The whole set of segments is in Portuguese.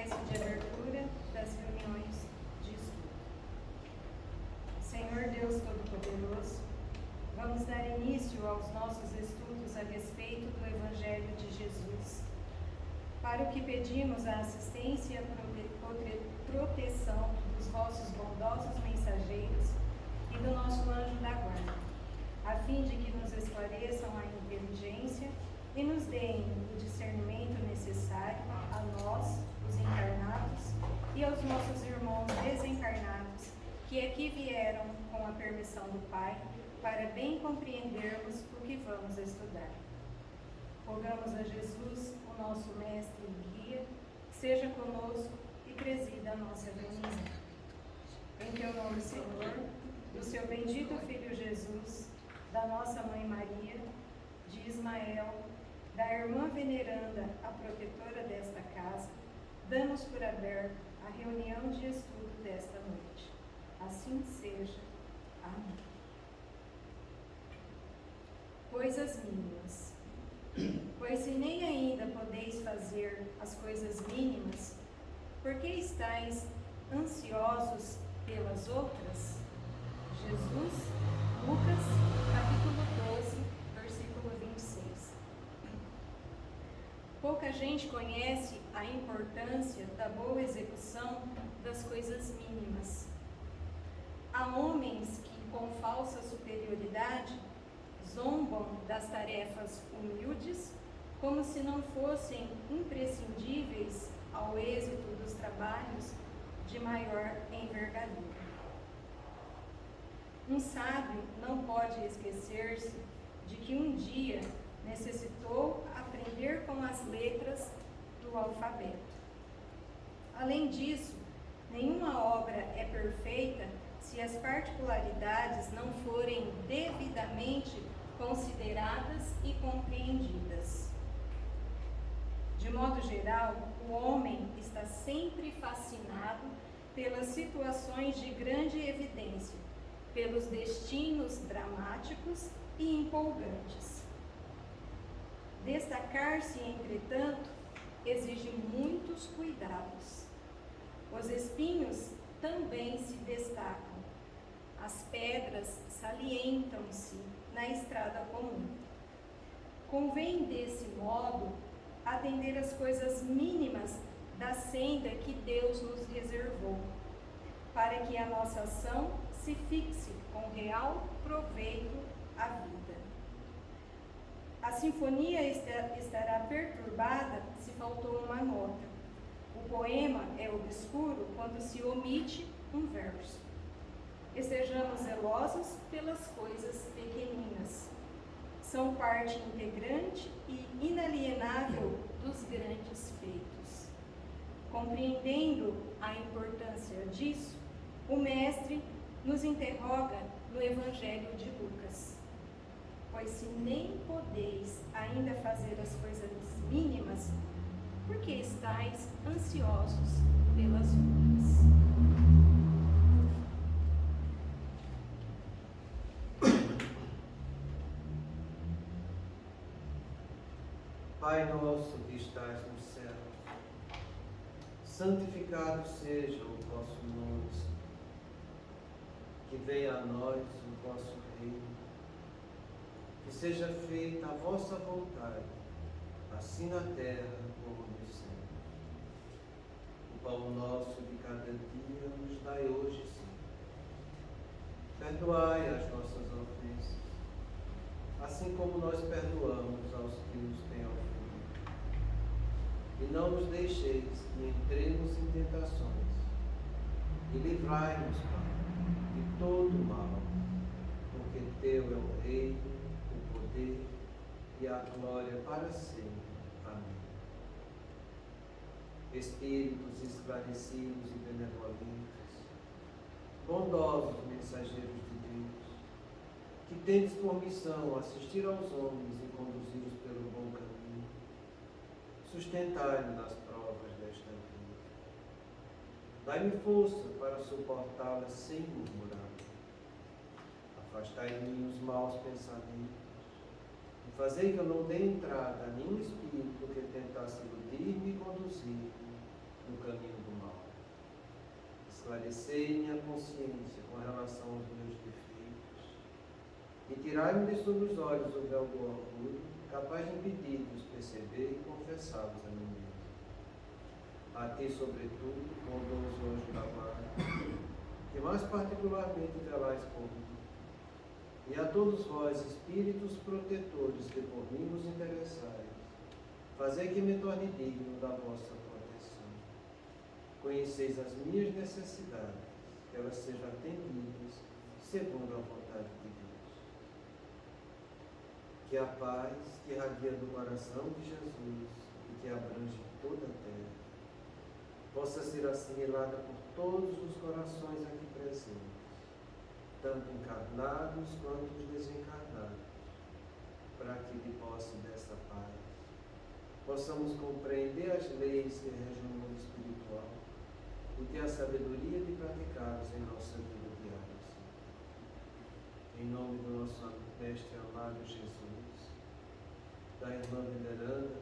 prece de abertura das reuniões de estudo. Senhor Deus Todo-Poderoso, vamos dar início aos nossos estudos a respeito do Evangelho de Jesus, para o que pedimos a assistência e proteção dos vossos bondosos mensageiros e do nosso anjo da guarda, a fim de que nos esclareçam a inteligência e nos deem o discernimento necessário a nós, os encarnados, e aos nossos irmãos desencarnados, que aqui vieram com a permissão do Pai, para bem compreendermos o que vamos estudar. Rogamos a Jesus, o nosso mestre e guia, seja conosco e presida a nossa reunião. Em teu nome, Senhor, do seu bendito Filho Jesus, da nossa Mãe Maria, de Ismael, da irmã veneranda, a protetora desta casa, damos por aberto a reunião de estudo desta noite. Assim seja. Amém. Coisas mínimas. Pois se nem ainda podeis fazer as coisas mínimas, por que estáis ansiosos pelas outras? Jesus, Lucas, capítulo 12, versículo 26. Pouca gente conhece a importância da boa execução das coisas mínimas. Há homens que, com falsa superioridade, zombam das tarefas humildes como se não fossem imprescindíveis ao êxito dos trabalhos de maior envergadura. Um sábio não pode esquecer-se de que um dia necessitou aprender com as letras do alfabeto. Além disso, nenhuma obra é perfeita se as particularidades não forem devidamente consideradas e compreendidas. De modo geral, o homem está sempre fascinado pelas situações de grande evidência, pelos destinos dramáticos e empolgantes. Destacar-se, entretanto, exige muitos cuidados. Os espinhos também se destacam. As pedras salientam-se na estrada comum. Convém, desse modo, atender às coisas mínimas da senda que Deus nos reservou, para que a nossa ação se fixe com real proveito à vida. A sinfonia estará perturbada se faltou uma nota. O poema é obscuro quando se omite um verso. Estejamos zelosos pelas coisas pequeninas. São parte integrante e inalienável dos grandes feitos. Compreendendo a importância disso, o Mestre nos interroga no Evangelho de Lucas. Pois se nem podeis ainda fazer as coisas mínimas, por que estáis ansiosos pelas outras? Pai nosso que estás no céu, santificado seja o vosso nome, Senhor. Que venha a nós o vosso reino. Que seja feita a vossa vontade, assim na terra como no céu. O pão nosso de cada dia nos dai hoje, Senhor. Perdoai as nossas ofensas, assim como nós perdoamos aos que nos têm ofendido. E não nos deixeis que entremos em tentações, e livrai-nos, Pai, de todo o mal, porque teu é o reino, o poder e a glória para sempre. Amém. Espíritos esclarecidos e benevolentes, bondosos mensageiros de Deus, que tendes por missão assistir aos homens e conduzi-los pelo bom caminho, sustentai-me nas provas desta vida. Dai-me força para suportá-las sem murmurar. Afastai de mim os maus pensamentos e fazei que eu não dê entrada a nenhum espírito que tentasse iludir-me e conduzir-me no caminho do mal. Esclarecei minha consciência com relação aos meus defeitos e tirai-me de sob os olhos o véu do orgulho, capaz de impedir de os perceber e confessá-los a mim mesmo. A ti, sobretudo, bondoso anjo da guarda, que mais particularmente velais por mim, e a todos vós, espíritos protetores que por mim vos interessais, fazei que me torne digno da vossa proteção. Conheceis as minhas necessidades, que elas sejam atendidas segundo a vontade de Deus. Que a paz que irradia do coração de Jesus e que abrange toda a terra, possa ser assimilada por todos os corações aqui presentes, tanto encarnados quanto os desencarnados, para que, de posse dessa paz, possamos compreender as leis que regem o mundo espiritual e ter a sabedoria de praticá-las em nossa vida diária. Em nome do nosso Mestre amado Jesus, da irmã veneranda,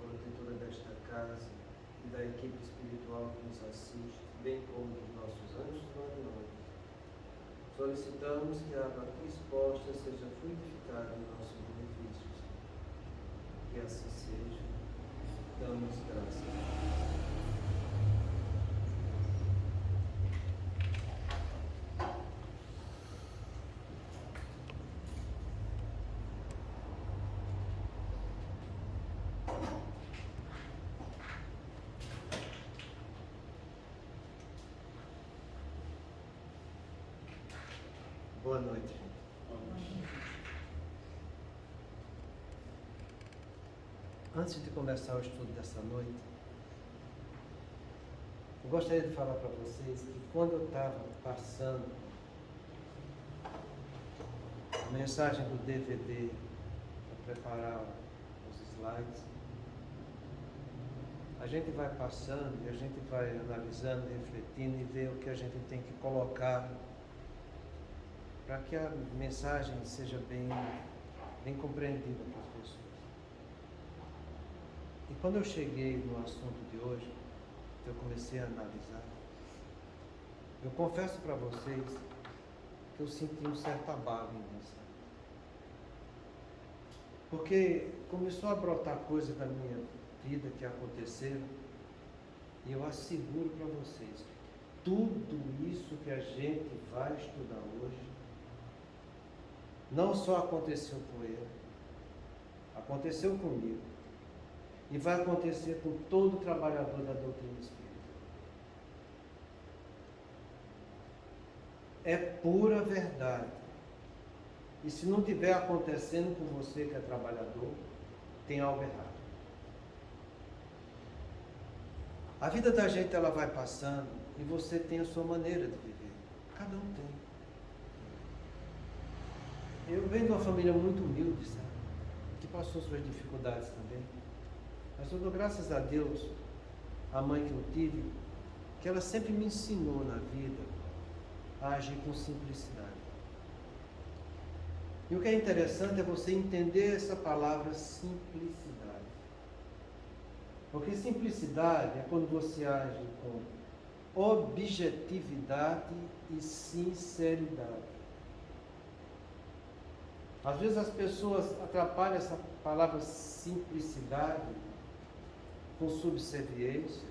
protetora desta casa, e da equipe espiritual que nos assiste, bem como dos nossos anjos guardiões, solicitamos que a água aqui exposta seja fluidificada em nosso benefício. Que assim seja. Damos graças a Deus. Boa noite. Antes de começar o estudo dessa noite, eu gostaria de falar para vocês que quando eu estava passando a mensagem do DVD para preparar os slides, a gente vai passando e a gente vai analisando, refletindo e ver o que a gente tem que colocar para que a mensagem seja bem compreendida para as pessoas. E quando eu cheguei no assunto de hoje, eu comecei a analisar, eu confesso para vocês que eu senti um certo abalo em mim, sabe? Porque começou a brotar coisas da minha vida que aconteceram, e eu asseguro para vocês, tudo isso que a gente vai estudar hoje, não só aconteceu com ele, aconteceu comigo e vai acontecer com todo trabalhador da doutrina espírita. É pura verdade. E se não estiver acontecendo com você que é trabalhador, tem algo errado. A vida da gente ela vai passando e você tem a sua maneira de viver. Cada um tem. Eu venho de uma família muito humilde, sabe? Que passou suas dificuldades também. Mas eu dou graças a Deus, a mãe que eu tive, que ela sempre me ensinou na vida a agir com simplicidade. E o que é interessante é você entender essa palavra simplicidade. Porque simplicidade é quando você age com objetividade e sinceridade. Às vezes as pessoas atrapalham essa palavra simplicidade com subserviência,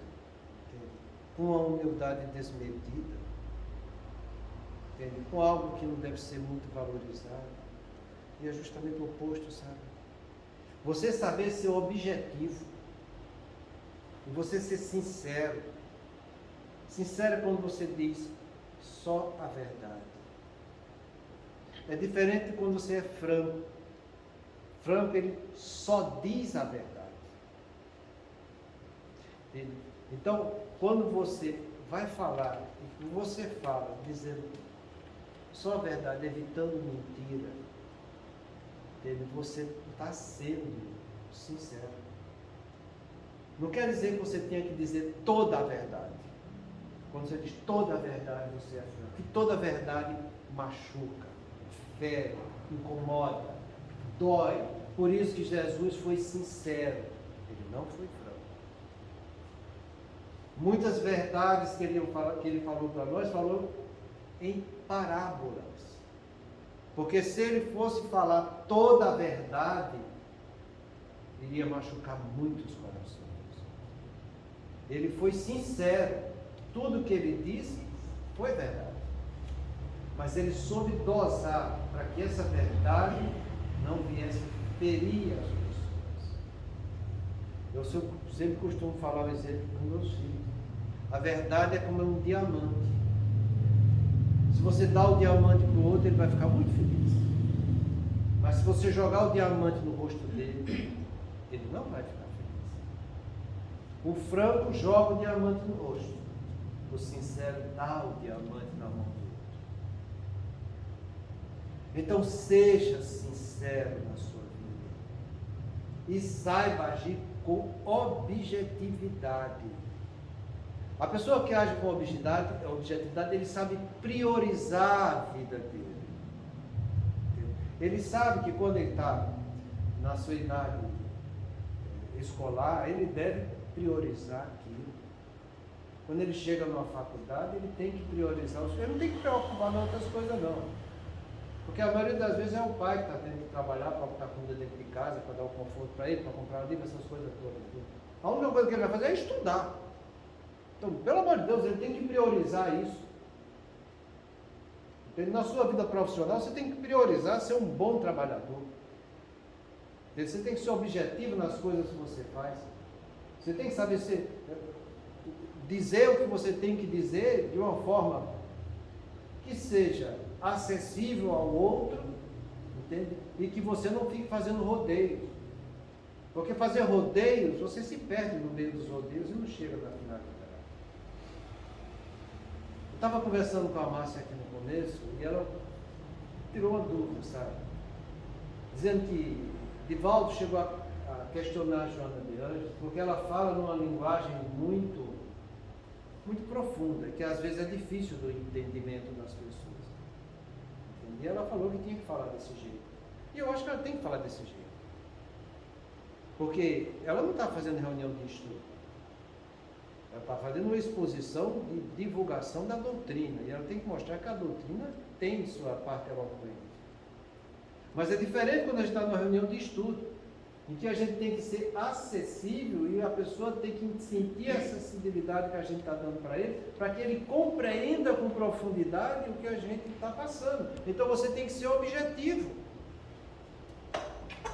com uma humildade desmedida, entende? Com algo que não deve ser muito valorizado. E é justamente o oposto, sabe? Você saber ser objetivo, e você ser sincero. Sincero é quando você diz só a verdade. É diferente quando você é franco. Franco, ele só diz a verdade. Entende? Então, quando você vai falar, e você fala dizendo só a verdade, evitando mentira, entende? Você está sendo sincero. Não quer dizer que você tenha que dizer toda a verdade. Quando você diz toda a verdade, você é franco. Que toda a verdade machuca, fere, incomoda, dói. Por isso que Jesus foi sincero. Ele não foi franco. Muitas verdades que ele falou para nós, falou em parábolas. Porque se ele fosse falar toda a verdade, iria machucar muitos corações. Ele foi sincero. Tudo que ele disse foi verdade. Mas ele soube dosar para que essa verdade não viesse ferir as pessoas. Eu sempre costumo falar o exemplo com meus filhos. A verdade é como um diamante. Se você dá o diamante para o outro, ele vai ficar muito feliz. Mas se você jogar o diamante no rosto dele, ele não vai ficar feliz. O franco joga o diamante no rosto. O sincero dá o diamante na mão do outro. Então seja sincero na sua vida. E saiba agir com objetividade. A pessoa que age com objetividade, ele sabe priorizar a vida dele. Ele sabe que quando ele está na sua idade escolar, ele deve priorizar aquilo. Quando ele chega numa faculdade, ele tem que priorizar. Ele não tem que preocupar com outras coisas, não. Porque a maioria das vezes é o pai que está tendo que trabalhar para botar comida dentro de casa, para dar o conforto para ele, para comprar livro, essas coisas todas. A única coisa que ele vai fazer é estudar. Então, pelo amor de Deus, ele tem que priorizar isso. Na sua vida profissional, você tem que priorizar ser um bom trabalhador. Você tem que ser objetivo nas coisas que você faz. Você tem que saber dizer o que você tem que dizer de uma forma que seja acessível ao outro, entende? E que você não fique fazendo rodeios. Porque fazer rodeios, você se perde no meio dos rodeios e não chega na finalidade. Eu estava conversando com a Márcia aqui no começo e ela tirou uma dúvida, sabe? Dizendo que Divaldo chegou a questionar a Joana de Anjos, porque ela fala numa linguagem muito profunda, que às vezes é difícil do entendimento das pessoas. E ela falou que tinha que falar desse jeito. E eu acho que ela tem que falar desse jeito. Porque ela não está fazendo reunião de estudo. Ela está fazendo uma exposição de divulgação da doutrina. E ela tem que mostrar que a doutrina tem sua parte eloquente. Mas é diferente quando a gente está numa reunião de estudo, em que a gente tem que ser acessível e a pessoa tem que sentir a sensibilidade que a gente está dando para ele, para que ele compreenda com profundidade o que a gente está passando. Então você tem que ser objetivo.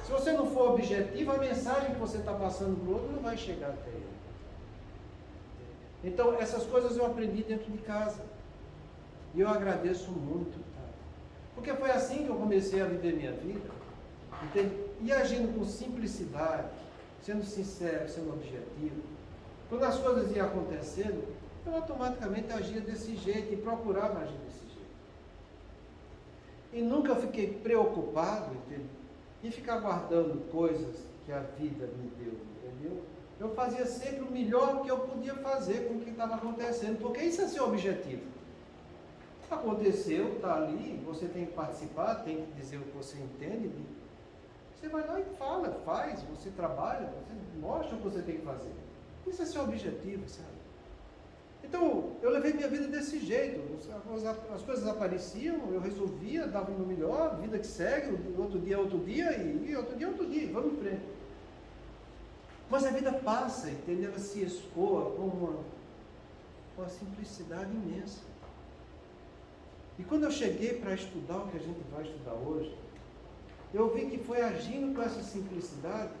Se você não for objetivo, a mensagem que você está passando para o outro não vai chegar até ele. Então essas coisas eu aprendi dentro de casa. E eu agradeço muito, tá? Porque foi assim que eu comecei a viver minha vida. Entende? E agindo com simplicidade, sendo sincero, sendo objetivo. Quando as coisas iam acontecendo, eu automaticamente agia desse jeito e procurava agir desse jeito. E nunca fiquei preocupado, entende? Em ficar guardando coisas que a vida me deu, entendeu? Eu fazia sempre o melhor que eu podia fazer com o que estava acontecendo, porque isso é seu objetivo. Aconteceu, está ali, você tem que participar, tem que dizer o que você entende. Você vai lá e fala, faz, você trabalha, você mostra o que você tem que fazer. Isso é seu objetivo, sabe? Então, eu levei minha vida desse jeito. As coisas apareciam, eu resolvia, dava o meu melhor, vida que segue, outro dia e outro dia, vamos em frente. Mas a vida passa, entendeu? Ela se escoa com uma simplicidade imensa. E quando eu cheguei para estudar o que a gente vai estudar hoje, eu vi que foi agindo com essa simplicidade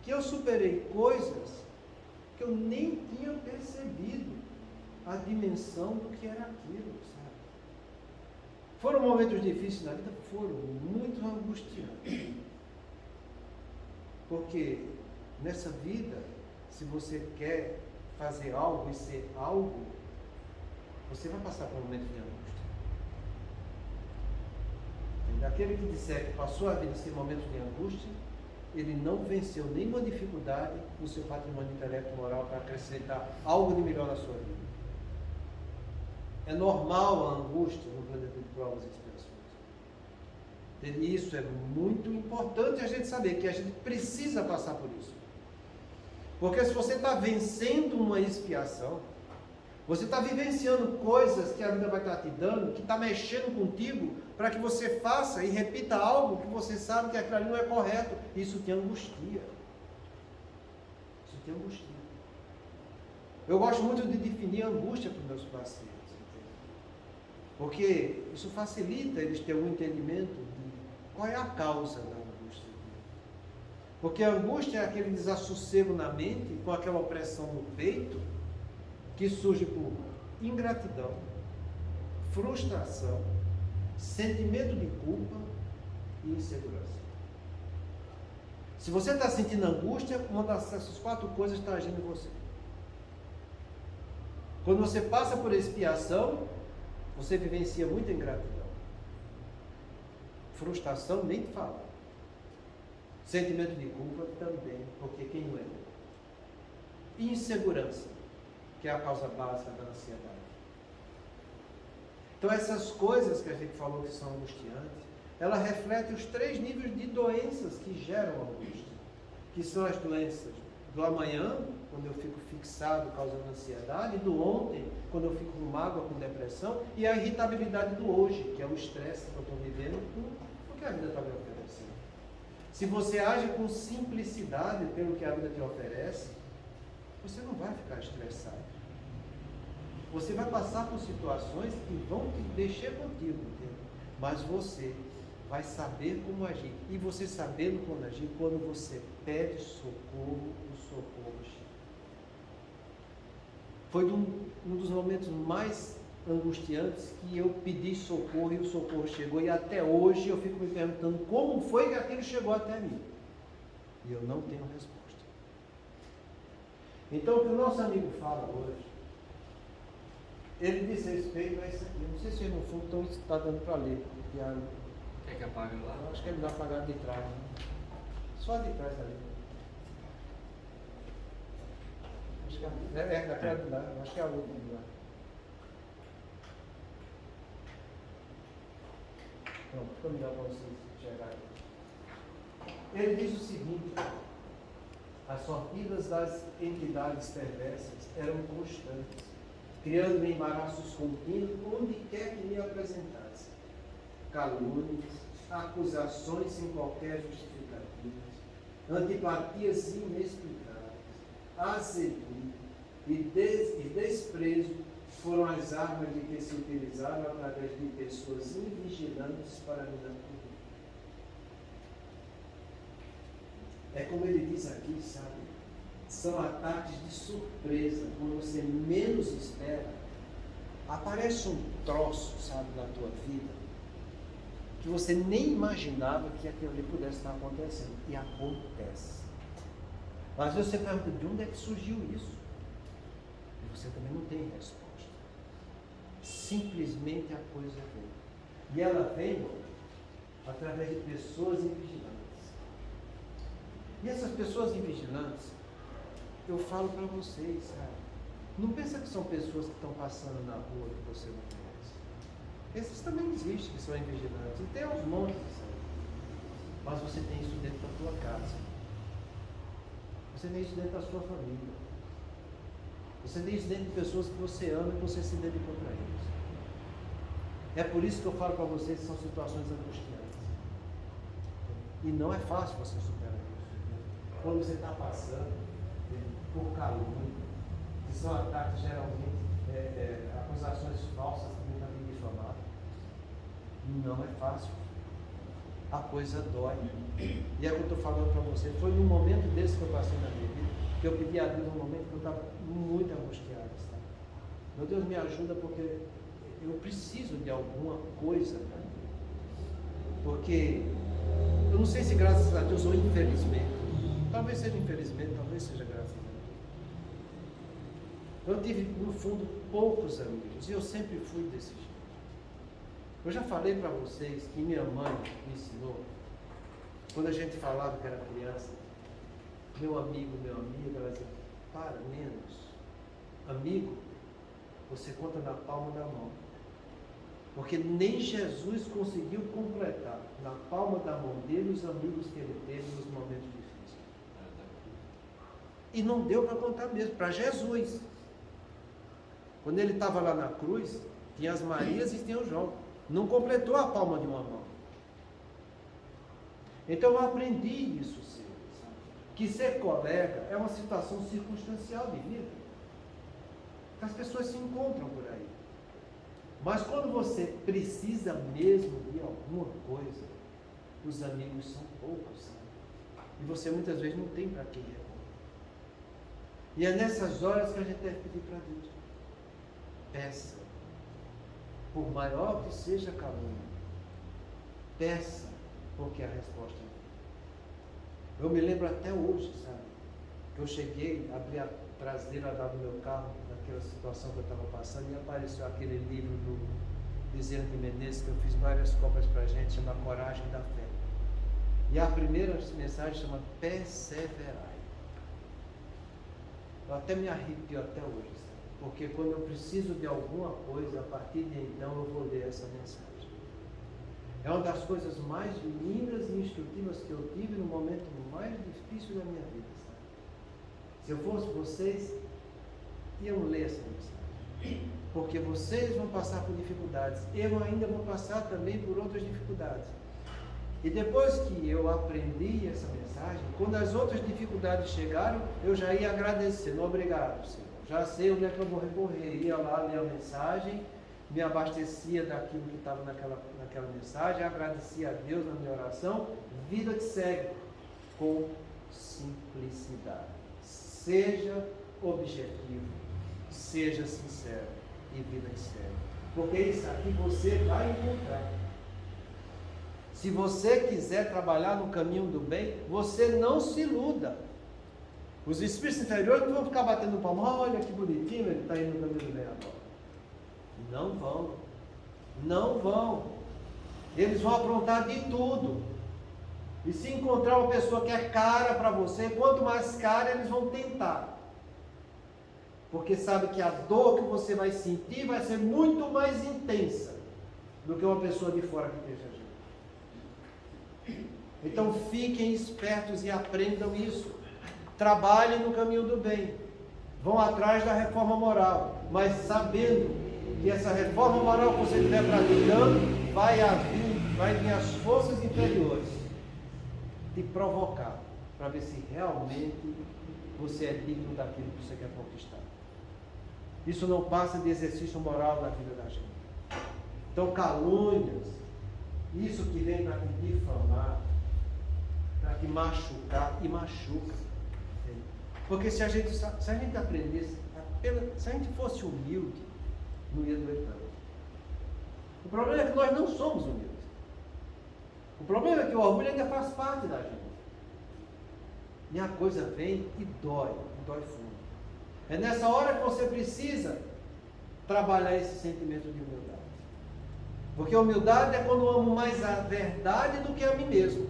que eu superei coisas que eu nem tinha percebido a dimensão do que era aquilo, sabe? Foram momentos difíceis na vida? Foram, muito angustiantes. Porque nessa vida, se você quer fazer algo e ser algo, você vai passar por momentos de angústia. Aquele que disser que passou a vida sem momentos de angústia, ele não venceu nenhuma dificuldade no seu patrimônio intelecto moral para acrescentar algo de melhor na sua vida. É normal a angústia no planeta de provas e expiações. E isso é muito importante a gente saber, que a gente precisa passar por isso. Porque se você está vencendo uma expiação, você está vivenciando coisas que a vida vai estar te dando, que está mexendo contigo, para que você faça e repita algo que você sabe que aquilo ali não é correto. Isso te angustia. Isso te angustia. Eu gosto muito de definir a angústia para os meus pacientes. Porque isso facilita eles terem um entendimento de qual é a causa da angústia. Porque a angústia é aquele desassossego na mente, com aquela opressão no peito, que surge por ingratidão, frustração, sentimento de culpa e insegurança. Se você está sentindo angústia, uma dessas 4 coisas está agindo em você. Quando você passa por expiação, você vivencia muita ingratidão. Frustração, nem te fala. Sentimento de culpa também, porque quem não é? Insegurança, que é a causa básica da ansiedade. Então essas coisas que a gente falou que são angustiantes, ela reflete os 3 níveis de doenças que geram angústia, que são as doenças do amanhã, quando eu fico fixado causando ansiedade, do ontem, quando eu fico com mágoa, com depressão, e a irritabilidade do hoje, que é o estresse que eu estou vivendo com o que a vida está me oferecendo. Se você age com simplicidade pelo que a vida te oferece, você não vai ficar estressado. Você vai passar por situações que vão te deixar contigo, entendeu? Mas você vai saber como agir. E você sabendo como agir, quando você pede socorro, o socorro chega. Foi um dos momentos mais angustiantes que eu pedi socorro e o socorro chegou. E até hoje eu fico me perguntando como foi que aquilo chegou até mim. E eu não tenho resposta. Então o que o nosso amigo fala hoje, ele diz respeito a isso aqui. Não sei se no fundo está dando para ler. Quer que apague lá? Eu acho que ele dá apagado de trás. Né? Só de trás ali. Acho que acho que é a outra lá. Pronto, ficou melhor para vocês chegarem. Ele diz o seguinte: as sortidas das entidades perversas eram constantes, criando embaraços contínuos onde quer que me apresentasse. Calúnias, acusações sem qualquer justificativa, antipatias inexplicáveis, azedura e desprezo foram as armas de que se utilizaram através de pessoas invigilantes para me acudir. É como ele diz aqui, sabe? São ataques de surpresa, quando você menos espera, aparece um troço, sabe, na tua vida, que você nem imaginava que aquilo ali pudesse estar acontecendo. E acontece. Às vezes você pergunta, de onde é que surgiu isso? E você também não tem resposta. Simplesmente a coisa vem. E ela vem através de pessoas invigilantes. E essas pessoas invigilantes, eu falo para vocês, sabe? Não pensa que são pessoas que estão passando na rua que você não conhece. Esses também existem, que são invigilantes. E tem aos montes, sabe? Mas você tem isso dentro da tua casa. Você tem isso dentro da sua família. Você tem isso dentro de pessoas que você ama e que você se dedicou para eles. É por isso que eu falo para vocês que são situações angustiantes. E não é fácil você superar isso. Quando você está passando por calúnia, que são ataques geralmente, acusações falsas que não tem difamado. Não é fácil. A coisa dói. E é o que eu estou falando para você. Foi num momento desse que eu passei na minha vida, que eu pedi a Deus num momento que eu estava muito angustiado. Sabe? Meu Deus, me ajuda porque eu preciso de alguma coisa. Cara. Porque eu não sei se graças a Deus ou infelizmente. Talvez seja infelizmente, talvez seja graças a Deus. Eu tive, no fundo, poucos amigos. E eu sempre fui desse jeito. Eu já falei para vocês que minha mãe me ensinou, quando a gente falava que era criança, meu amigo, ela dizia, para menos. Amigo, você conta na palma da mão. Porque nem Jesus conseguiu completar na palma da mão dele os amigos que ele teve nos momentos difíceis. E não deu para contar mesmo, para Jesus. Quando ele estava lá na cruz, tinha as Marias e tinha o João. Não completou a palma de uma mão. Então eu aprendi isso cedo, sabe? Que ser colega é uma situação circunstancial de vida. Que as pessoas se encontram por aí. Mas quando você precisa mesmo de alguma coisa, os amigos são poucos, sabe? E você muitas vezes não tem para quem recorrer. E é nessas horas que a gente deve pedir para Deus. Peça. Por maior que seja a calúnia. Peça, porque a resposta é. Eu me lembro até hoje, sabe? Que eu cheguei, abri a traseira do meu carro, naquela situação que eu estava passando, e apareceu aquele livro do Bezerra de Menezes, que eu fiz várias cópias para a gente, chama Coragem da Fé. E a primeira mensagem chama Perseverai. Eu até me arrepio até hoje, sabe? Porque quando eu preciso de alguma coisa, a partir de então eu vou ler essa mensagem. É uma das coisas mais lindas e instrutivas que eu tive no momento mais difícil da minha vida, sabe? Se eu fosse vocês, iam ler essa mensagem. Porque vocês vão passar por dificuldades. Eu ainda vou passar também por outras dificuldades. E depois que eu aprendi essa mensagem, quando as outras dificuldades chegaram, eu já ia agradecendo. Obrigado, Senhor. Já sei onde é que eu vou recorrer. Ia lá ler a mensagem, me abastecia daquilo que estava naquela mensagem, agradecia a Deus na minha oração. Vida que segue com simplicidade. Seja objetivo, seja sincero e vida que segue. Porque isso aqui você vai encontrar. Se você quiser trabalhar no caminho do bem, você não se iluda. Os espíritos inferiores não vão ficar batendo palma, olha que bonitinho, ele está indo no caminho do bem agora. Não vão. Não vão. Eles vão aprontar de tudo. E se encontrar uma pessoa que é cara para você, quanto mais cara, eles vão tentar. Porque sabe que a dor que você vai sentir vai ser muito mais intensa do que uma pessoa de fora que esteja agindo. Então fiquem espertos e aprendam isso. Trabalhem no caminho do bem. Vão atrás da reforma moral. Mas sabendo que essa reforma moral que você estiver praticando, vai vir as forças inferiores te provocar. Para ver se realmente você é digno daquilo que você quer conquistar. Isso não passa de exercício moral na vida da gente. Então calúnias, isso que vem para te difamar, para te machucar, e machuca. Porque se a gente aprendesse, se a gente fosse humilde, não ia doer tanto. O problema é que nós não somos humildes. O problema é que o orgulho ainda faz parte da gente. E a coisa vem e dói fundo. É nessa hora que você precisa trabalhar esse sentimento de humildade. Porque a humildade é quando eu amo mais a verdade do que a mim mesmo.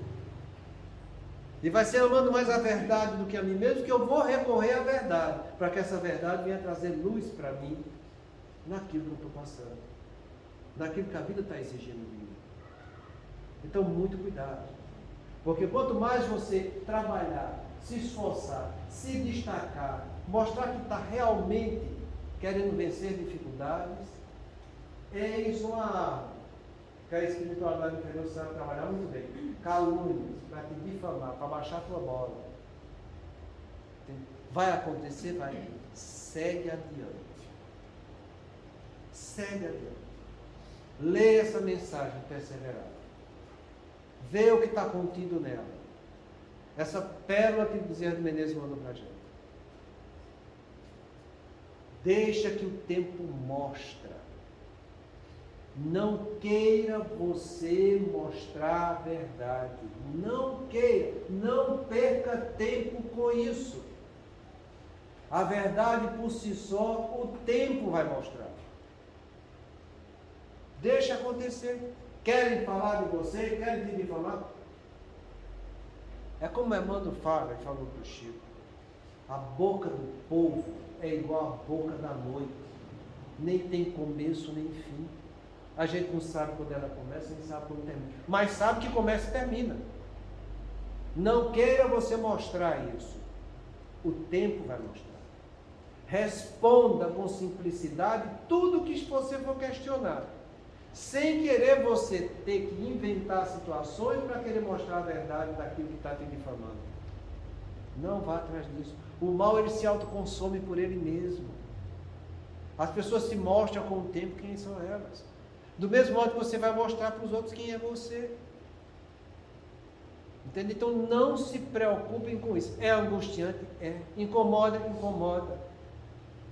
E vai ser amando mais a verdade do que a mim mesmo que eu vou recorrer à verdade, para que essa verdade venha trazer luz para mim naquilo que eu estou passando, naquilo que a vida está exigindo de mim. Então, muito cuidado. Porque quanto mais você trabalhar, se esforçar, se destacar, mostrar que está realmente querendo vencer dificuldades, eis uma árvore que a espiritualidade inferior sabe trabalhar muito bem. Calúnias, para te difamar, para baixar a tua bola. Vai acontecer? Vai. Segue adiante. Segue adiante. Lê essa mensagem perseverada. Vê o que está contido nela. Essa pérola que o Bezerra de Menezes mandou para a gente. Deixa que o tempo mostra. Não queira você mostrar a verdade. Não queira. Não perca tempo com isso. A verdade por si só, o tempo vai mostrar. Deixa acontecer. Querem falar de você? Querem te difamar? É como Emmanuel Faber falou para o Chico. A boca do povo é igual à boca da noite. Nem tem começo nem fim. A gente não sabe quando ela começa, nem sabe quando termina. Mas sabe que começa e termina. Não queira você mostrar isso. O tempo vai mostrar. Responda com simplicidade tudo que você for questionar. Sem querer você ter que inventar situações para querer mostrar a verdade daquilo que está te difamando. Não vá atrás disso. O mal, ele se autoconsome por ele mesmo. As pessoas se mostram com o tempo quem são elas. Do mesmo modo que você vai mostrar para os outros quem é você. Entende? Então não se preocupem com isso. É angustiante? É. Incomoda? Incomoda.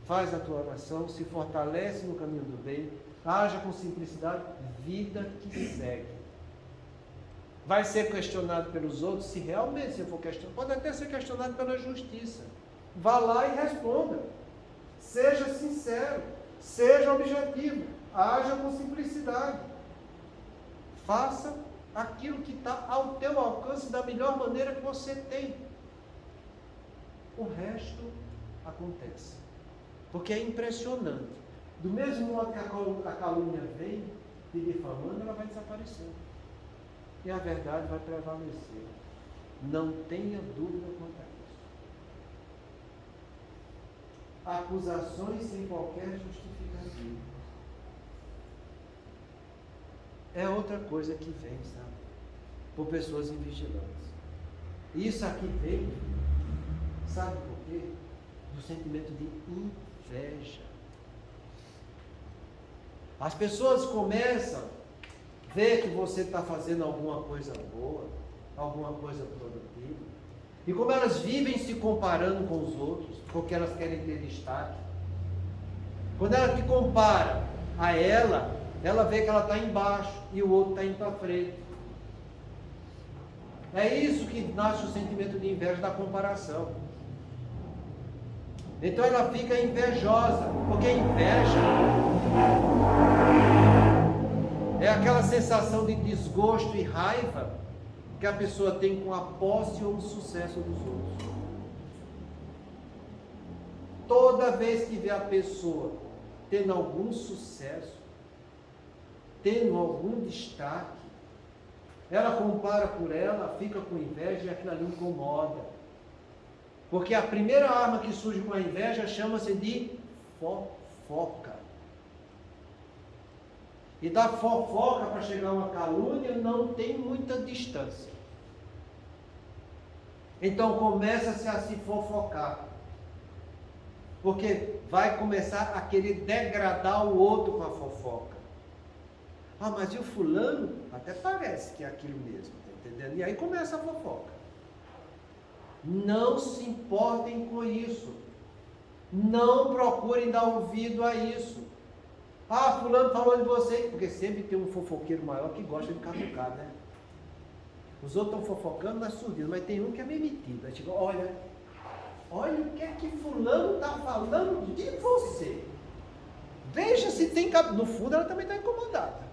Faz a tua oração, se fortalece no caminho do bem, haja com simplicidade, vida que segue. Vai ser questionado pelos outros, se realmente você for questionado, pode até ser questionado pela justiça. Vá lá e responda. Seja sincero, seja objetivo, haja com simplicidade. Faça aquilo que está ao teu alcance da melhor maneira que você tem. O resto acontece. Porque é impressionante. Do mesmo modo que a calúnia vem te difamando, ela vai desaparecendo. E a verdade vai prevalecer. Não tenha dúvida quanto a isso. Acusações sem qualquer justificativa. É outra coisa que vem, sabe? Por pessoas invigilantes. Isso aqui vem, sabe por quê? Do sentimento de inveja. As pessoas começam a ver que você está fazendo alguma coisa boa, alguma coisa produtiva. E como elas vivem se comparando com os outros, porque elas querem ter destaque. Quando ela te compara a ela vê que ela está embaixo e o outro está indo para frente. É isso que nasce o sentimento de inveja da comparação. Então ela fica invejosa, porque inveja é aquela sensação de desgosto e raiva que a pessoa tem com a posse ou o sucesso dos outros. Toda vez que vê a pessoa tendo algum sucesso, tendo algum destaque, ela compara por ela, fica com inveja e aquilo ali incomoda. Porque a primeira arma que surge com a inveja chama-se de fofoca. E da fofoca para chegar a uma calúnia não tem muita distância. Então começa-se a se fofocar. Porque vai começar a querer degradar o outro com a fofoca. Ah, mas e o fulano? Até parece que é aquilo mesmo, tá entendendo? E aí começa a fofoca. Não se importem com isso. Não procurem dar ouvido a isso. Ah, fulano falou de você. Porque sempre tem um fofoqueiro maior que gosta de catucar, né? Os outros estão fofocando nas surdina, mas tem um que é meio metido. Aí chega, olha o que é que fulano está falando de você. Veja se tem cabelo. No fundo ela também está incomodada.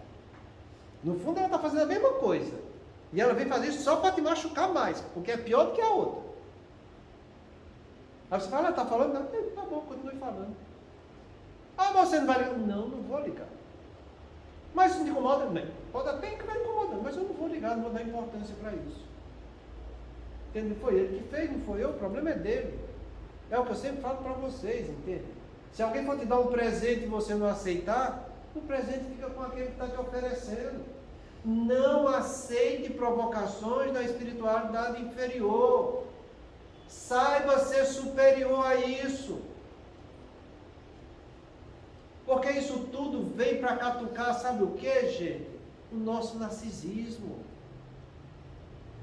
No fundo ela está fazendo a mesma coisa. E ela vem fazer isso só para te machucar mais, porque é pior do que a outra. Aí você fala, está falando? Não, tá bom, continue falando. Ah, mas você não vai ligar? Não, não vou ligar. Mas isso me incomoda? Não. Pode até que vai incomodando, mas eu não vou ligar, não vou dar importância para isso. Entende? Foi ele que fez, não foi eu, o problema é dele. É o que eu sempre falo para vocês, entende? Se alguém for te dar um presente e você não aceitar, o presente fica com aquele que está te oferecendo. Não aceite provocações da espiritualidade inferior. Saiba ser superior a isso. Porque isso tudo vem para catucar, sabe o que, gente? O nosso narcisismo.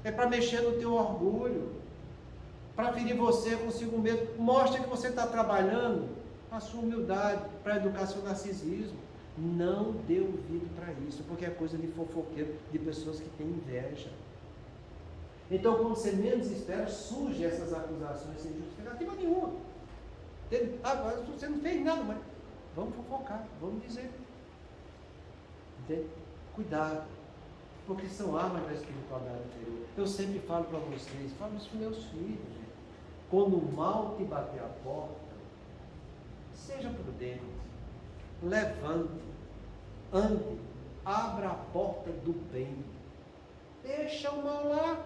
É para mexer no teu orgulho. Para ferir você consigo mesmo. Mostra que você está trabalhando a sua humildade para educar seu narcisismo. Não dê ouvido para isso, porque é coisa de fofoqueiro, de pessoas que têm inveja. Então, quando você menos espera, surgem essas acusações sem justificativa nenhuma. Ah, você não fez nada, mas vamos fofocar, vamos dizer. Entende? Cuidado, porque são armas da espiritualidade anterior. Eu sempre falo para vocês, falo isso para meus filhos, gente. Quando o mal te bater a porta, seja prudente, levante, ande, abra a porta do bem. Deixa o mal lá.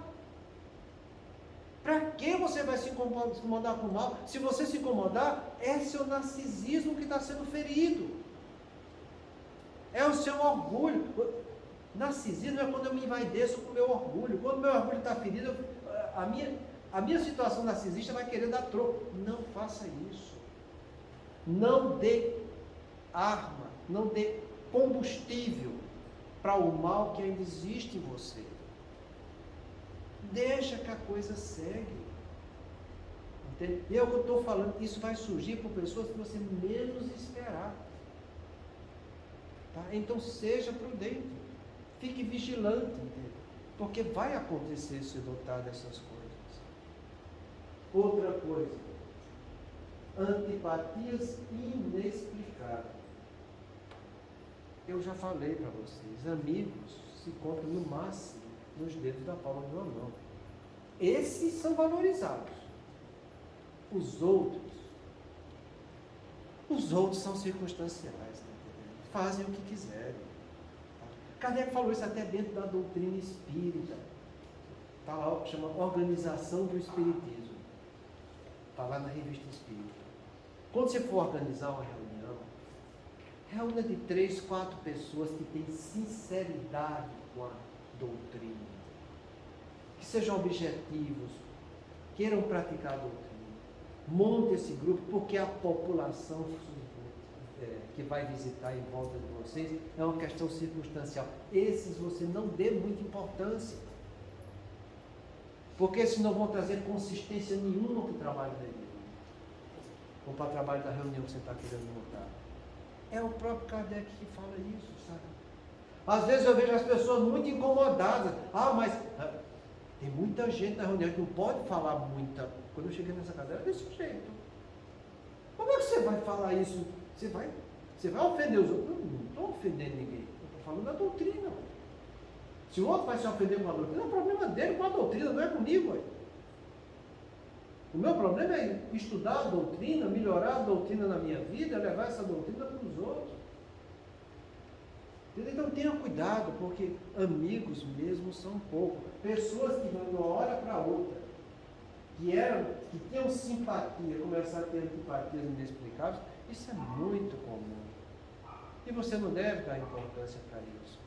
Para que você vai se incomodar com o mal? Se você se incomodar, é seu narcisismo que está sendo ferido. É o seu orgulho. Narcisismo é quando eu me envaideço com o meu orgulho. Quando o meu orgulho está ferido, a minha situação narcisista vai querer dar troco. Não faça isso. Não dê arma, não dê combustível para o mal que ainda existe em você. Deixa que a coisa segue. Entende? E é o que eu estou falando, isso vai surgir por pessoas que você menos esperar. Tá? Então seja prudente, fique vigilante, entende? Porque vai acontecer se dotar dessas coisas. Outra coisa, antipatias inexplicáveis. Eu já falei para vocês, amigos se contam no máximo nos dedos da palma de uma mão. Esses são valorizados. Os outros são circunstanciais, tá entendendo? Fazem o que quiserem. Tá? Kardec falou isso até dentro da doutrina espírita. Está lá, chama Organização do Espiritismo. Está lá na Revista Espírita. Quando você for organizar uma reunião, reúna de 3, 4 pessoas que têm sinceridade com a doutrina, que sejam objetivos, queiram praticar a doutrina. Monte esse grupo, porque a população que vai visitar em volta de vocês é uma questão circunstancial. Esses você não dê muita importância, porque senão vão trazer consistência nenhuma para o trabalho da igreja, ou para o trabalho da reunião que você está querendo montar. É o próprio Kardec que fala isso, sabe? Às vezes eu vejo as pessoas muito incomodadas. Mas tem muita gente na reunião que não pode falar muita. Quando eu cheguei nessa cadeira, desse jeito. Como é que você vai falar isso? Você vai ofender os outros? Eu não estou ofendendo ninguém. Eu estou falando da doutrina. Se o outro vai se ofender com a doutrina, é o problema dele com a doutrina, não é comigo. O meu problema é estudar a doutrina, melhorar a doutrina na minha vida, levar essa doutrina para os outros. Então tenha cuidado, porque amigos mesmo são poucos. Pessoas que vão de uma hora para outra, que tinham simpatia, começaram a ter antipatias inexplicáveis, isso é muito comum. E você não deve dar importância para isso.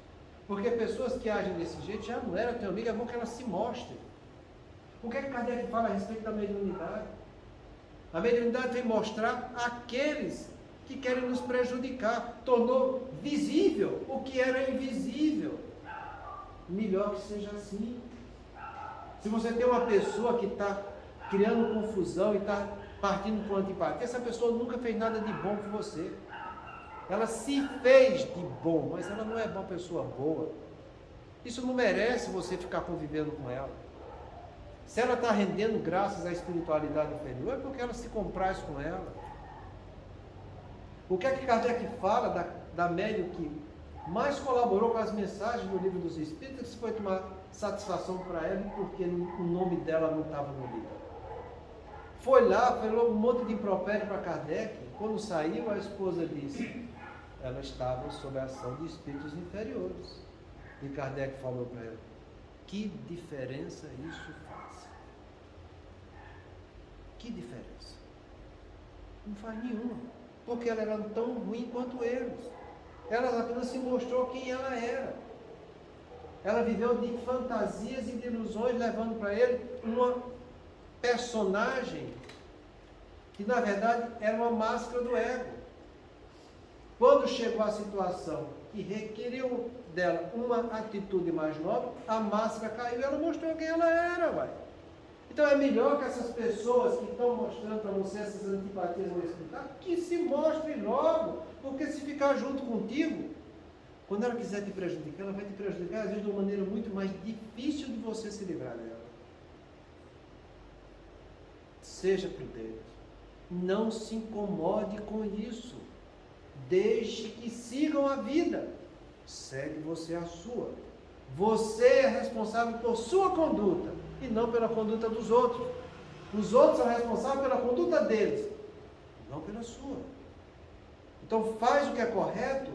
Porque pessoas que agem desse jeito já não eram teu amigo, é bom que elas se mostrem. O que é que Kardec fala a respeito da mediunidade? A mediunidade vem mostrar aqueles que querem nos prejudicar. Tornou visível o que era invisível. Melhor que seja assim. Se você tem uma pessoa que está criando confusão e está partindo com antipatia, essa pessoa nunca fez nada de bom por você. Ela se fez de bom, mas ela não é uma pessoa boa. Isso não merece você ficar convivendo com ela. Se ela está rendendo graças à espiritualidade inferior, é porque ela se compraz com ela. O que é que Kardec fala da médium que mais colaborou com as mensagens do Livro dos Espíritos, que foi tomar satisfação para ela, porque o nome dela não estava no livro? Foi lá, falou um monte de impropério para Kardec. Quando saiu, a esposa disse, ela estava sob a ação de espíritos inferiores. E Kardec falou para ela, que diferença isso faz? Que diferença? Não faz nenhuma, porque ela era tão ruim quanto eles. Ela apenas se mostrou quem ela era. Ela viveu de fantasias e de ilusões, levando para ele uma personagem que na verdade era uma máscara do ego. Quando chegou a situação que requeriu dela uma atitude mais nobre, a máscara caiu e ela mostrou quem ela era, vai. Então é melhor que essas pessoas que estão mostrando para você essas antipatias inexplicáveis, que se mostrem logo, porque se ficar junto contigo, quando ela quiser te prejudicar, ela vai te prejudicar às vezes de uma maneira muito mais difícil de você se livrar dela. Seja prudente, não se incomode com isso, deixe que sigam a vida, segue você a sua. Você é responsável por sua conduta e não pela conduta dos outros. Os outros são responsáveis pela conduta deles, não pela sua. Então faz o que é correto,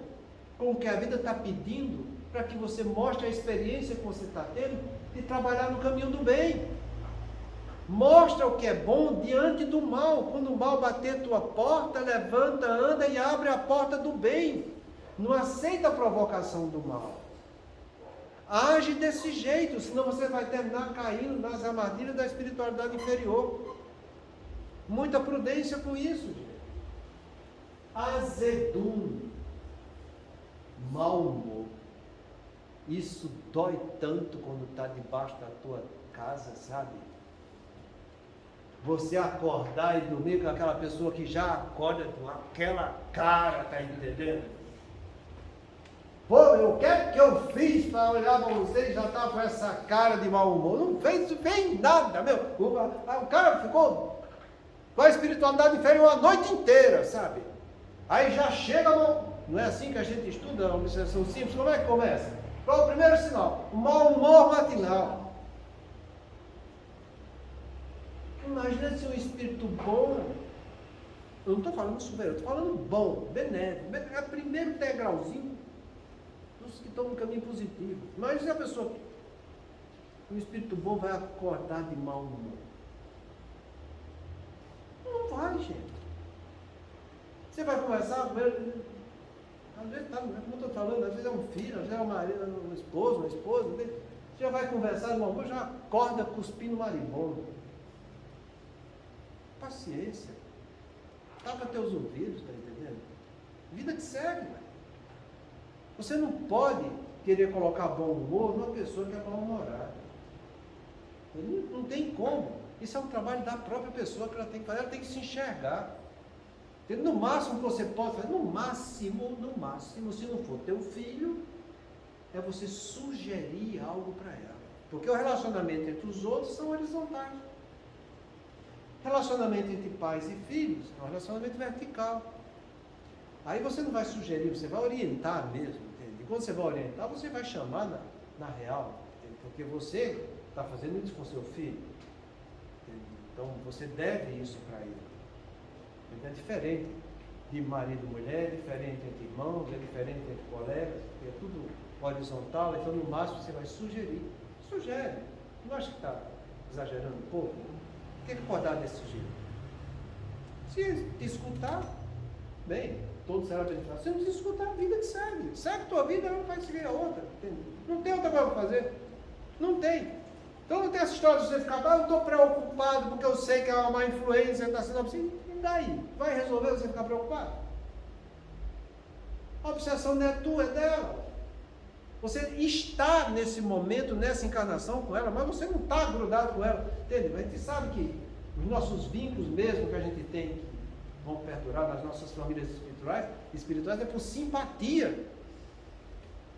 com o que a vida está pedindo, para que você mostre a experiência que você está tendo de trabalhar no caminho do bem. Mostra o que é bom diante do mal. Quando o mal bater tua porta, levanta, anda e abre a porta do bem. Não aceita a provocação do mal. Age desse jeito, senão você vai terminar caindo nas armadilhas da espiritualidade inferior. Muita prudência com isso, gente. Azedume, mau humor. Isso dói tanto quando está debaixo da tua casa, sabe? Você acordar e dormir com aquela pessoa que já acorda com aquela cara, tá entendendo? Pô, o que é que eu fiz para olhar para você e já tá com essa cara de mau humor? Não fez nada, meu. O cara ficou com a espiritualidade inferior a noite inteira, sabe? Aí já chega, não é assim que a gente estuda a obsessão simples? Como é que começa? Qual é o primeiro sinal? O mau humor matinal. Imagina se um espírito bom, eu não estou falando superior, estou falando bom, benéfico, é o primeiro degrauzinho dos que estão no caminho positivo. Imagina se a pessoa, um espírito bom vai acordar de mau humor. Não vai, gente. Você vai conversar com ele, às vezes, como eu estou falando, às vezes é um filho, às vezes é um marido, uma esposa, você já vai conversar de mau humor, já acorda cuspindo marimbondo. Paciência. Tapa teus ouvidos, está entendendo? Vida que segue, velho. Você não pode querer colocar bom humor numa pessoa que é mal-humorada. Não tem como. Isso é um trabalho da própria pessoa que ela tem que fazer, ela tem que se enxergar. No máximo que você pode fazer, no máximo, se não for teu filho, é você sugerir algo para ela. Porque o relacionamento entre os outros são horizontais. Relacionamento entre pais e filhos é um relacionamento vertical. Aí você não vai sugerir, você vai orientar mesmo, entende? E quando você vai orientar, você vai chamar na real, entende? Porque você está fazendo isso com seu filho. Entende? Então você deve isso para ele. É diferente de marido e mulher, é diferente entre irmãos, é diferente entre colegas, é tudo horizontal, então no máximo você vai sugerir. Sugere. Não acha que está exagerando um pouco? Tem que acordar desse jeito. Se te escutar, bem, todos serão beneficiados. Se não te escutar, a vida que segue. Segue tua vida, ela não vai seguir a outra. Entende? Não tem outra coisa para fazer. Não tem. Então não tem essa história de você ficar, eu estou preocupado porque eu sei que é uma má influência, está sendo assim. E daí? Vai resolver você ficar preocupado? A obsessão não é tua, é dela. Você está nesse momento, nessa encarnação com ela, mas você não está grudado com ela. Entende? A gente sabe que os nossos vínculos mesmo que a gente tem, que vão perdurar nas nossas famílias espirituais é por simpatia.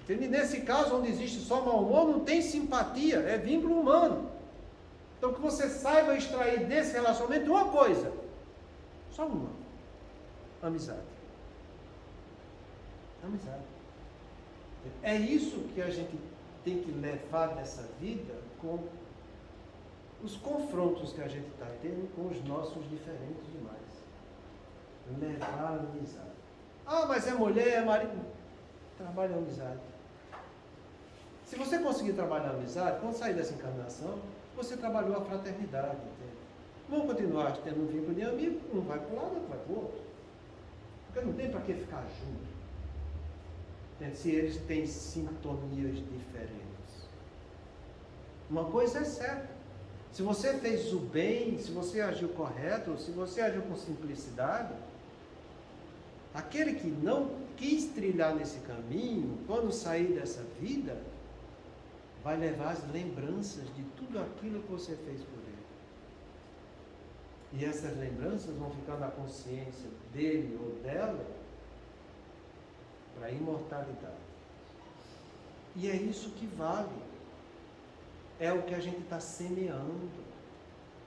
Entende? Nesse caso, onde existe só mau humor, não tem simpatia, é vínculo humano. Então que você saiba extrair desse relacionamento uma coisa, só uma: amizade. Amizade. É isso que a gente tem que levar dessa vida com os confrontos que a gente está tendo com os nossos diferentes demais. Levar a amizade. Ah, mas é mulher, é marido. Trabalha a amizade. Se você conseguir trabalhar a amizade, quando sair dessa encarnação, você trabalhou a fraternidade. Entende? Vão continuar tendo um vínculo de amigo, um vai para um lado, outro vai para o outro. Porque não tem para que ficar junto. Se eles têm sintonias diferentes. Uma coisa é certa: se você fez o bem, se você agiu correto, se você agiu com simplicidade, aquele que não quis trilhar nesse caminho, quando sair dessa vida, vai levar as lembranças de tudo aquilo que você fez por ele. E essas lembranças vão ficar na consciência dele ou dela para a imortalidade. E é isso que vale. É o que a gente está semeando.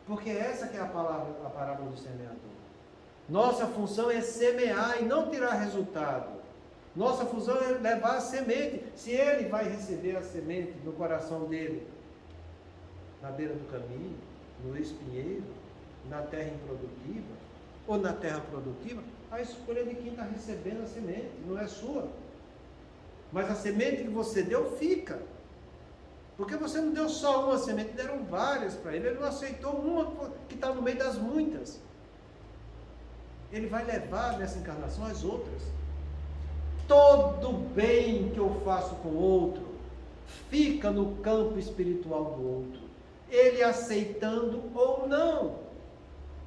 Porque essa que é a parábola do semeador. Nossa função é semear e não tirar resultado. Nossa função é levar a semente. Se ele vai receber a semente no coração dele, na beira do caminho, no espinheiro, na terra improdutiva, ou na terra produtiva, a escolha é de quem está recebendo a semente, não é sua. Mas a semente que você deu fica. Porque você não deu só uma semente, deram várias para ele. Ele não aceitou uma que está no meio das muitas. Ele vai levar nessa encarnação as outras. Todo bem que eu faço com o outro fica no campo espiritual do outro, ele aceitando ou não.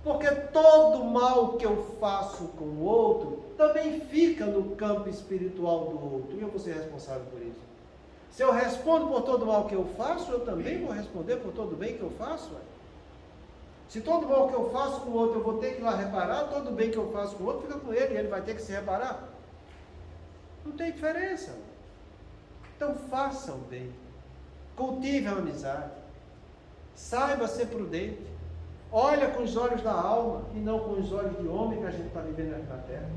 Porque todo mal que eu faço com o outro também fica no campo espiritual do outro. E eu vou ser responsável por isso. Se eu respondo por todo mal que eu faço, eu também vou responder por todo bem que eu faço. Se todo mal que eu faço com o outro eu vou ter que ir lá reparar, todo bem que eu faço com o outro fica com ele, e ele vai ter que se reparar. Não tem diferença. Então faça o bem. Cultive a amizade. Saiba ser prudente. Olha com os olhos da alma e não com os olhos de homem que a gente está vivendo aqui na Terra.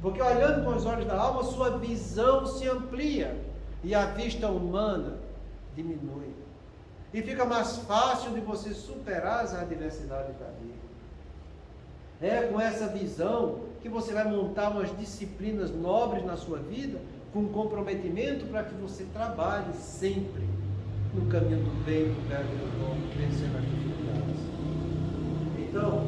Porque olhando com os olhos da alma, sua visão se amplia e a vista humana diminui. E fica mais fácil de você superar as adversidades da vida. É com essa visão que você vai montar umas disciplinas nobres na sua vida, com comprometimento para que você trabalhe sempre no caminho do bem, do belo e do bom, vencendo as dificuldades. Então,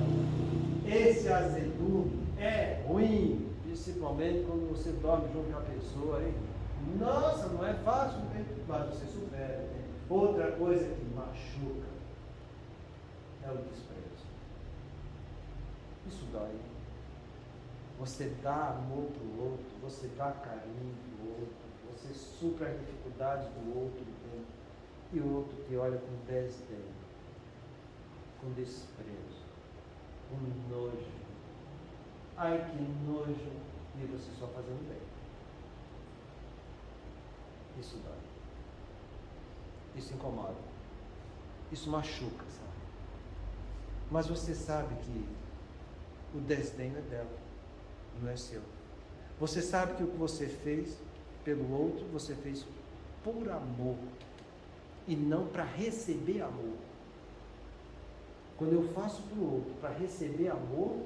esse azedume é ruim, principalmente quando você dorme junto com a pessoa. Hein? Nossa, não é fácil, mas você supera. Né? Outra coisa que machuca é o desprezo. Isso dói. Você dá amor para o outro, você dá carinho para o outro, você supra as dificuldades do outro, e o outro te olha com desdém, com desprezo, com nojo. Ai, que nojo, e você só fazendo bem. Isso dói. Isso incomoda. Isso machuca, sabe? Mas você sabe que o desdém é dela, não é seu. Você sabe que o que você fez pelo outro, você fez por amor. E não para receber amor. Quando eu faço para o outro para receber amor,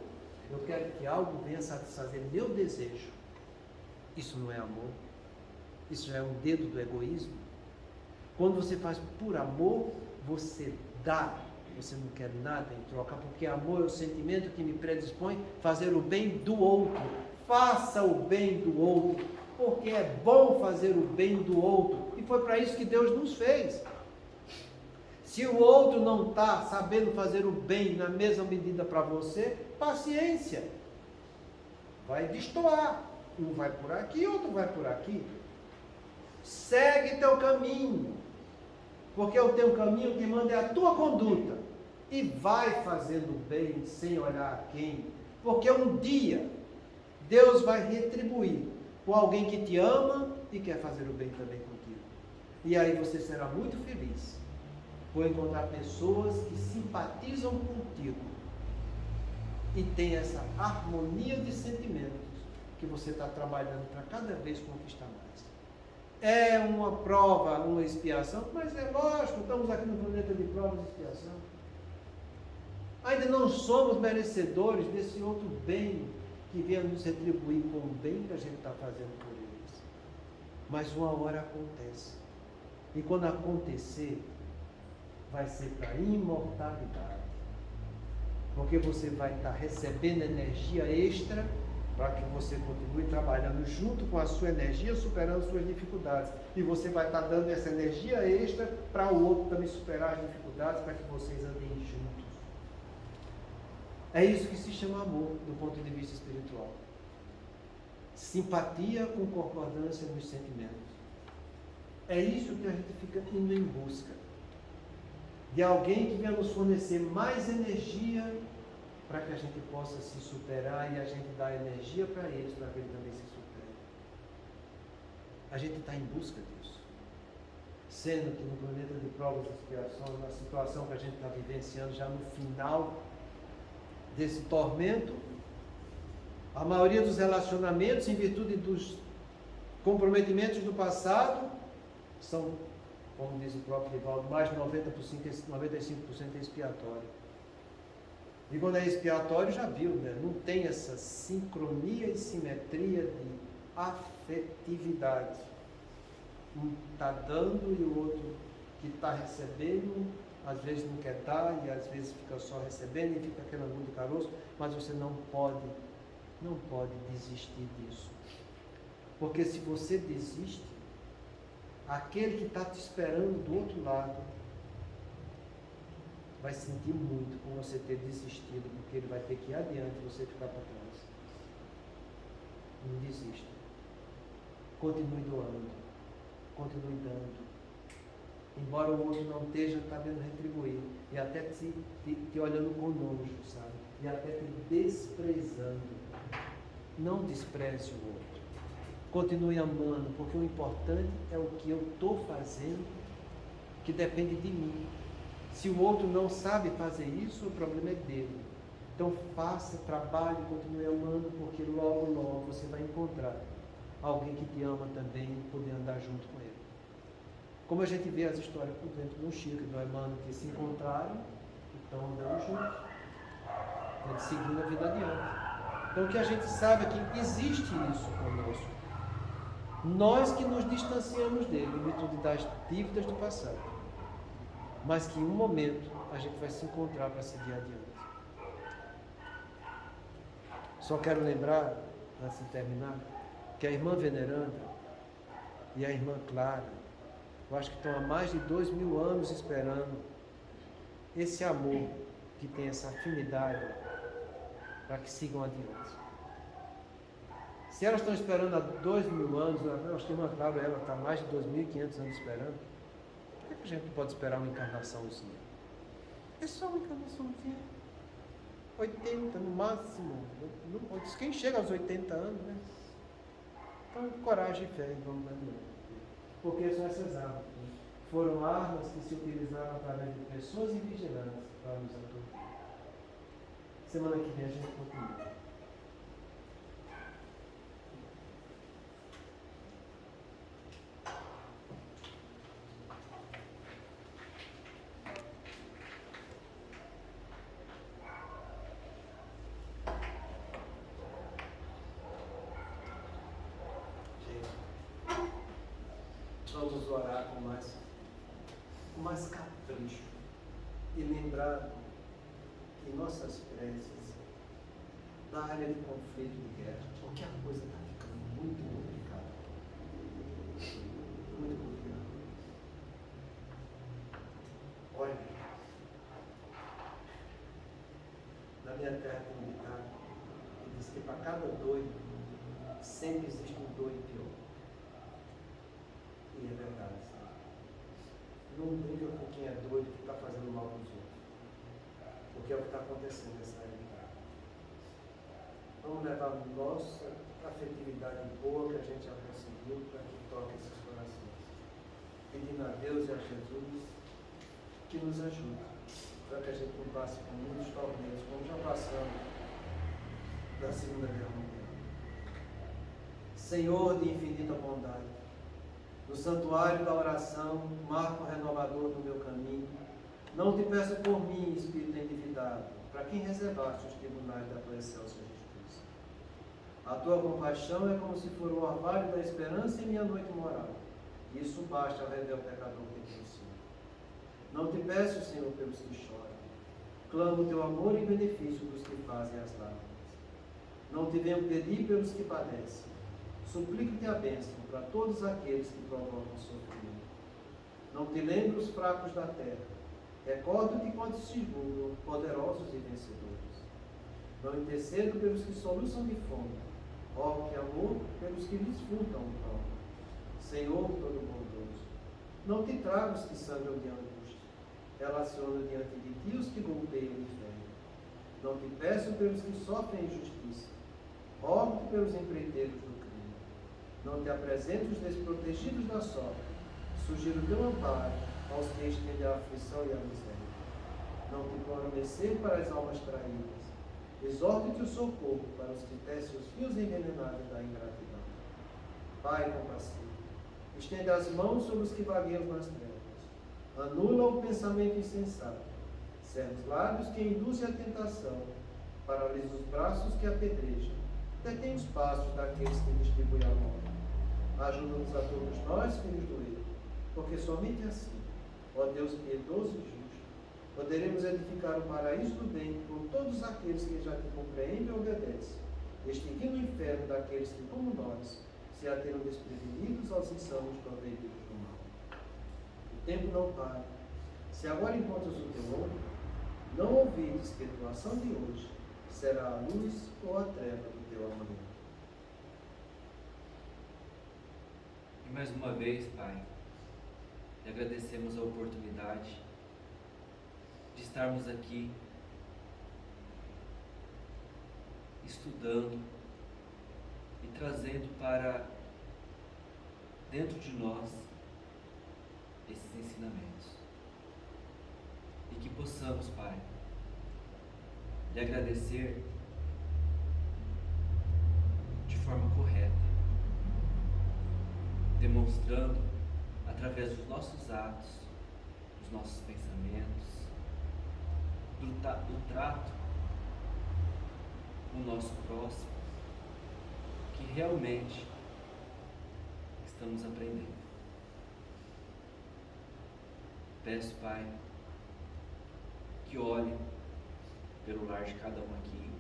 eu quero que algo venha satisfazer meu desejo. Isso não é amor. Isso é um dedo do egoísmo. Quando você faz por amor, você dá. Você não quer nada em troca, porque amor é o sentimento que me predispõe a fazer o bem do outro. Faça o bem do outro, porque é bom fazer o bem do outro. E foi para isso que Deus nos fez. Se o outro não está sabendo fazer o bem na mesma medida para você, paciência. Vai destoar. Um vai por aqui, outro vai por aqui. Segue teu caminho. Porque o teu caminho que manda é a tua conduta. E vai fazendo o bem sem olhar a quem. Porque um dia Deus vai retribuir com alguém que te ama e quer fazer o bem também contigo. E aí você será muito feliz por encontrar pessoas que simpatizam contigo e tem essa harmonia de sentimentos que você está trabalhando para cada vez conquistar mais. É uma prova, uma expiação, mas é lógico, estamos aqui no planeta de provas e expiação. Ainda não somos merecedores desse outro bem que venha nos retribuir com o bem que a gente está fazendo por eles. Mas uma hora acontece. E quando acontecer, vai ser para a imortalidade. Porque você vai estar recebendo energia extra para que você continue trabalhando junto com a sua energia, superando suas dificuldades. E você vai estar dando essa energia extra para o outro também superar as dificuldades, para que vocês andem juntos. É isso que se chama amor, do ponto de vista espiritual. Simpatia com concordância nos sentimentos. É isso que a gente fica indo em busca. De alguém que venha nos fornecer mais energia para que a gente possa se superar e a gente dá energia para eles, para que eles também se superem. A gente está em busca disso. Sendo que no planeta de provas e expiações, na situação que a gente está vivenciando já no final desse tormento, a maioria dos relacionamentos, em virtude dos comprometimentos do passado, são, como diz o próprio Rivaldo, mais de 95% é expiatório. E quando é expiatório, já viu, né? Não tem essa sincronia e simetria de afetividade. Um está dando e o outro que está recebendo, às vezes não quer dar e às vezes fica só recebendo e fica aquela mão de caroço, mas você não pode desistir disso. Porque se você desiste, aquele que está te esperando do outro lado vai sentir muito por você ter desistido, porque ele vai ter que ir adiante e você ficar para trás. Não desista. Continue doando. Continue dando. Embora o outro não esteja sabendo retribuir, e até te olhando com nojo, sabe? E até te desprezando. Não despreze o outro. Continue amando, porque o importante é o que eu estou fazendo, que depende de mim. Se o outro não sabe fazer isso, o problema é dele. Então faça, trabalhe, continue amando, porque logo, logo você vai encontrar alguém que te ama também e poder andar junto com ele. Como a gente vê as histórias, por exemplo, no Chico e do Emmanuel, que se encontraram e estão andando juntos, seguindo a vida adiante. Então o que a gente sabe é que existe isso conosco. Nós que nos distanciamos dele, em virtude das dívidas do passado. Mas que em um momento a gente vai se encontrar para seguir adiante. Só quero lembrar, antes de terminar, que a irmã Veneranda e a irmã Clara, eu acho que estão há mais de 2000 anos esperando esse amor que tem essa afinidade para que sigam adiante. Se elas estão esperando há 2000 anos, eu acho que a irmã Clara ela está há mais de 2500 anos esperando, por que a gente não pode esperar uma encarnaçãozinha? É só uma encarnaçãozinha. 80 no máximo. Quem chega aos 80 anos, né? Então, coragem e fé, vamos lá. Porque são essas armas. Foram armas que se utilizaram através de pessoas invigilantes para nos atormentar. Semana que vem a gente continua. Vamos orar com mais capricho e lembrar que nossas preces na área de conflito de guerra, porque a coisa está ficando muito complicada. Muito complicada. Olha, na minha terra tem um ditado que diz que para cada doido sempre existe um doido pior. E é verdade, sabe? Não briga com quem é doido que está fazendo mal para os outros. Porque é o que está acontecendo nessa realidade. Vamos levar a nossa afetividade boa que a gente já conseguiu para que toque esses corações. Pedindo a Deus e a Jesus que nos ajude, para que a gente não passe por muitos tormentos, como já passamos da Segunda Guerra Mundial. Senhor de infinita bondade, no santuário da oração, marco renovador do meu caminho, não te peço por mim, Espírito endividado, para quem reservaste os tribunais da tua excelsa justiça. A tua compaixão é como se for o orvalho da esperança em minha noite moral. Isso basta ao rever o pecador que te ensino. Não te peço, Senhor, pelos que choram. Clamo o teu amor em benefício dos que fazem as lágrimas. Não te venho pedir pelos que padecem. Suplico-te a bênção para todos aqueles que provocam sofrimento. Não te lembro os fracos da terra. Recordo-te quando se julgam poderosos e vencedores. Não intercedo pelos que soluçam de fome. Rogo que amor pelos que lhes furtam o pão. Senhor todo bondoso, não te trago os que sangram de angústia. Relaciono diante de ti os que golpeiam e ferem. Não te peço pelos que sofrem injustiça. Rogo-te pelos empreiteiros do crime. Não te apresento os desprotegidos da sorte. Sugiro teu amparo aos que estendem a aflição e a miséria. Não te prometer para as almas traídas. Exorto-te o socorro para os que tecem os fios envenenados da ingratidão. Pai compassivo, estende as mãos sobre os que vagueiam nas trevas. Anula o pensamento insensato. Cerra os lábios que induzem a tentação. Paralisa os braços que apedrejam. Detém os passos daqueles que distribuem a morte. Ajuda-nos a todos nós, filhos do erro, porque somente assim, ó Deus piedoso e justo, poderemos edificar o paraíso do bem por todos aqueles que já te compreendem e obedecem, extinguindo o inferno daqueles que, como nós, se atenham desprevenidos aos insanos proveitos do mal. O tempo não para. Se agora encontras o teu ombro, não ouvides que a tua ação de hoje será a luz ou a treva do teu amanhã. E mais uma vez, Pai, lhe agradecemos a oportunidade de estarmos aqui estudando e trazendo para dentro de nós esses ensinamentos. E que possamos, Pai, lhe agradecer de forma correta, demonstrando através dos nossos atos, dos nossos pensamentos, do trato com o nosso próximo, que realmente estamos aprendendo. Peço, Pai, que olhe pelo lar de cada um aqui,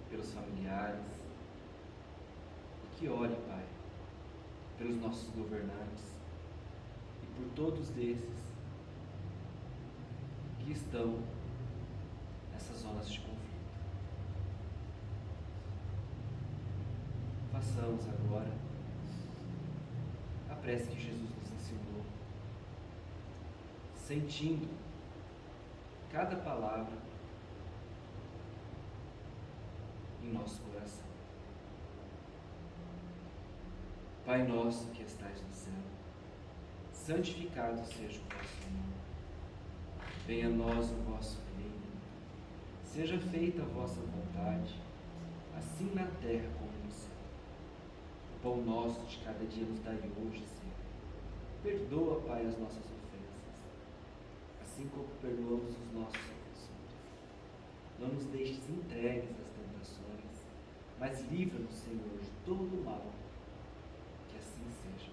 pelos familiares, e que olhe, Pai, pelos nossos governantes e por todos esses que estão nessas zonas de conflito. Façamos agora a prece que Jesus nos ensinou, sentindo cada palavra em nosso coração. Pai nosso que estais no céu, santificado seja o vosso nome. Venha a nós o vosso reino. Seja feita a vossa vontade, assim na terra como no céu. O pão nosso de cada dia nos dai hoje, Senhor. Perdoa, Pai, as nossas ofensas, assim como perdoamos os nossos ofensores. Não nos deixes entregues às tentações, mas livra-nos, Senhor, de todo o mal. Que assim seja.